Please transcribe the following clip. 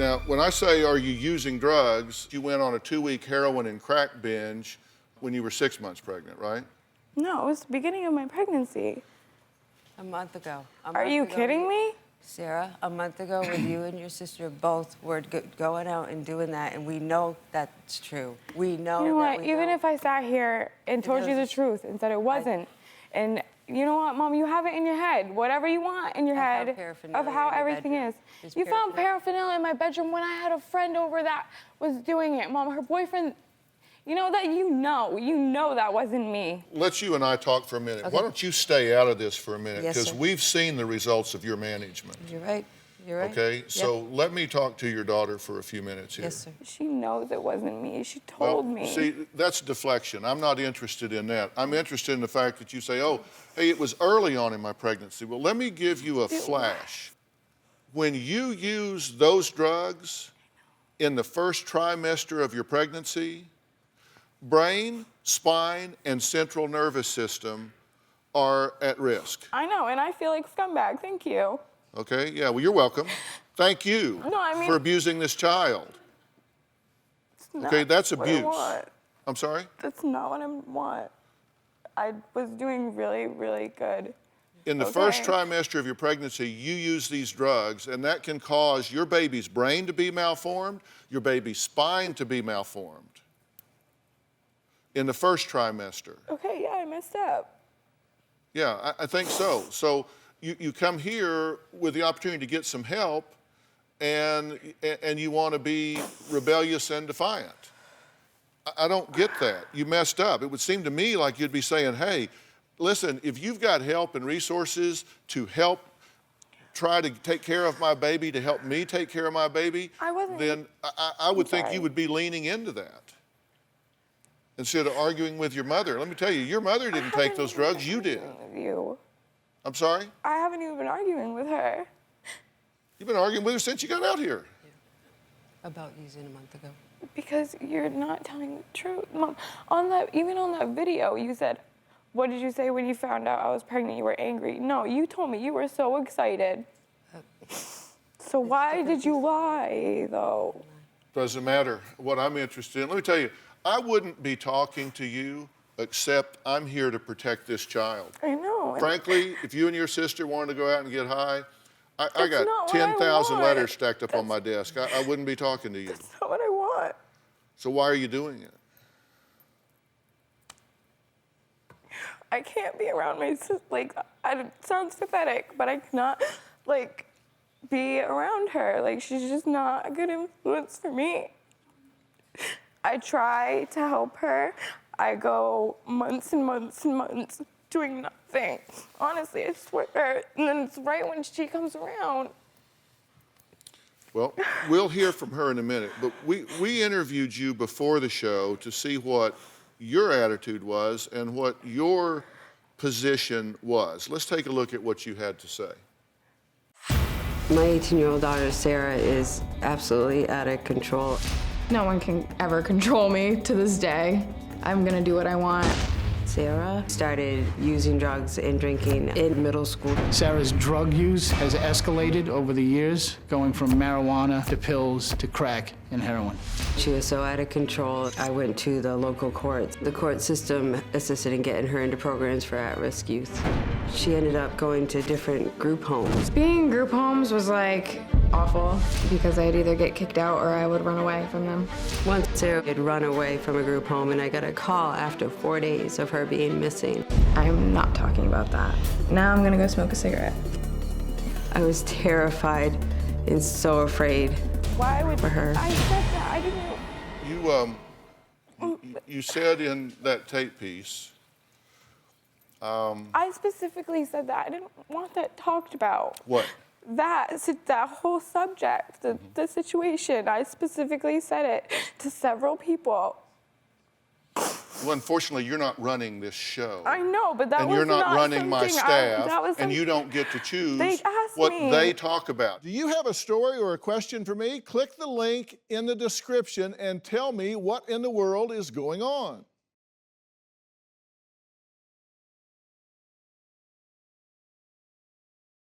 Now, when I say, are you using drugs, you went on a 2-week heroin and crack binge when you were 6 months pregnant, right? No, it was the beginning of my pregnancy. A month ago. Are you kidding me? Sarah, a month ago when you and your sister both were going out and doing that, and we know that's true. We know You know that. what? Even if I sat here and told you the truth and said it wasn't, and you know what, Mom, you have it in your head, whatever you want in your head of how everything is. You found paraphernalia in my bedroom when I had a friend over that was doing it. Mom, her boyfriend, you know that wasn't me. Let's you and I talk for a minute. Okay. Why don't you stay out of this for a minute? Yes, because we've seen the results of your management. You're right. You're right. Okay, yep. So let me talk to your daughter for a few minutes here. Yes, sir. She knows it wasn't me. She told me. See, that's deflection. I'm not interested in that. I'm interested in the fact that you say, oh, hey, it was early on in my pregnancy. Well, let me give you a flash. When you use those drugs in the first trimester of your pregnancy, brain, spine, and central nervous system are at risk. I know, and I feel like scumbag. Thank you. Okay, yeah, well, you're welcome. Thank you for abusing this child. Okay, that's abuse. What I want. I'm sorry? That's not what I want. I was doing really, really good. In the first trimester of your pregnancy, you use these drugs, and that can cause your baby's brain to be malformed, your baby's spine to be malformed. In the first trimester. Okay, yeah, I messed up. Yeah, I think so. So you come here with the opportunity to get some help, and you want to be rebellious and defiant. I don't get that. You messed up. It would seem to me like you'd be saying, hey, listen, if you've got help and resources to help try to take care of my baby, to help me take care of my baby, then I would think you would be leaning into that instead of arguing with your mother. Let me tell you, your mother didn't take those drugs, you did. I'm sorry? I haven't even been arguing with her. You've been arguing with her since you got out here. Yeah. About using a month ago. Because you're not telling the truth. Mom, even on that video, you said, what did you say when you found out I was pregnant? You were angry. No, you told me you were so excited. So why did you lie, though? Doesn't matter what I'm interested in. Let me tell you, I wouldn't be talking to you except I'm here to protect this child. I know. Frankly, if you and your sister wanted to go out and get high, I got 10,000 letters stacked up on my desk. I wouldn't be talking to you. That's not what I want. So why are you doing it? I can't be around my sister. Like, it sounds pathetic, but I cannot, like, be around her. Like, she's just not a good influence for me. I try to help her. I go months and months and months doing nothing. Honestly, I swear. And then it's right when she comes around. Well, we'll hear from her in a minute, but we interviewed you before the show to see what your attitude was and what your position was. Let's take a look at what you had to say. My 18-year-old daughter, Sara, is absolutely out of control. No one can ever control me to this day. I'm gonna do what I want. Sara started using drugs and drinking in middle school. Sara's drug use has escalated over the years, going from marijuana to pills to crack and heroin. She was so out of control, I went to the local courts. The court system assisted in getting her into programs for at-risk youth. She ended up going to different group homes. Being in group homes was like awful because I'd either get kicked out or I would run away from them. Once Sara had run away from a group home and I got a call after 4 days of her being missing. I am not talking about that. Now I'm gonna go smoke a cigarette. I was terrified and so afraid. Why would for her? I said that? I didn't. You said in that tape piece. I specifically said that. I didn't want that talked about. What? That whole subject, the situation. I specifically said it to several people. Well, unfortunately, you're not running this show. I know, but that was and you're not running my staff, and and you don't get to choose what they talk about. Do you have a story or a question for me? Click the link in the description and tell me what in the world is going on.